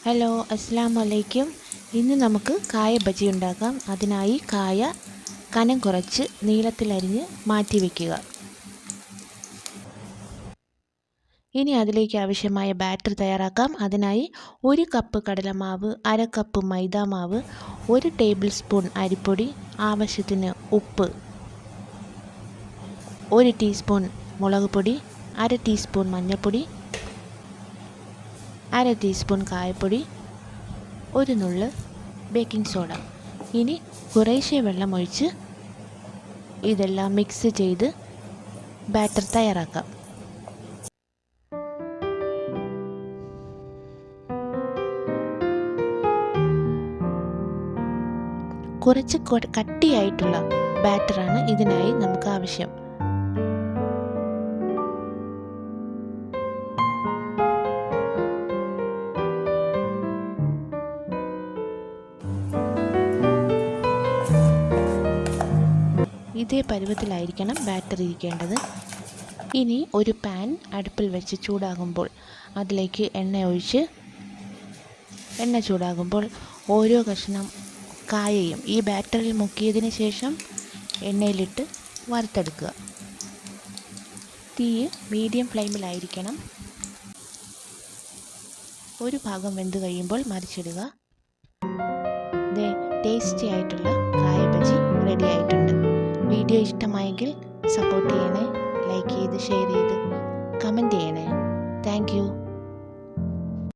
Hello, അസ്സലാമു അലൈക്കും. ഇന്ന് നമുക്ക് കായ ബജി ഉണ്ടാക്കാം. അതിനായി കായ കനം കുറച്ച് നീളത്തിലരിഞ്ഞ് മാറ്റി വയ്ക്കുക. ഇനി അതിലേക്ക് ആവശ്യമായ ബാറ്റർ തയ്യാറാക്കാം. അതിനായി 1 കപ്പ് കടലമാവ്, 1/2 കപ്പ് മൈദാമാവ്, 1 ടേബിൾ സ്പൂൺ അരിപ്പൊടി, ആവശ്യത്തിന് ഉപ്പ്, 1 ടീസ്പൂൺ മുളക് പൊടി, 1/2 ടീസ്പൂൺ മഞ്ഞൾപ്പൊടി, 1/2 ടീസ്പൂൺ കായപ്പൊടി, 1 നുള്ള് ബേക്കിംഗ് സോഡ. ഇനി കുറേശ്ശെ വെള്ളം ഒഴിച്ച് ഇതെല്ലാം മിക്സ് ചെയ്ത് ബാറ്റർ തയ്യാറാക്കാം. കുറച്ച് കട്ടിയായിട്ടുള്ള ബാറ്ററാണ് ഇതിനായി നമുക്ക് ആവശ്യം. ഇതേ പരുവത്തിലായിരിക്കണം ബാറ്റർ ഇരിക്കേണ്ടത്. ഇനി ഒരു പാൻ അടുപ്പിൽ വെച്ച് ചൂടാകുമ്പോൾ അതിലേക്ക് എണ്ണ ചൂടാകുമ്പോൾ ഓരോ കഷ്ണം കായയും ഈ ബാറ്ററിൽ മുക്കിയതിന് ശേഷം എണ്ണയിലിട്ട് വറുത്തെടുക്കുക. തീ മീഡിയം ഫ്ലെയിമിലായിരിക്കണം. ഒരു ഭാഗം വെന്ത് കഴിയുമ്പോൾ മറിച്ചിടുക. ടേസ്റ്റി ആയിട്ടുള്ള കായ ബജി റെഡി ആയിട്ടുണ്ട്. വീഡിയോ ഇഷ്ടമായെങ്കിൽ സപ്പോർട്ട് ചെയ്യണേ, ലൈക്ക് ചെയ്ത് ഷെയർ ചെയ്ത് കമൻറ്റ് ചെയ്യണേ. Thank you.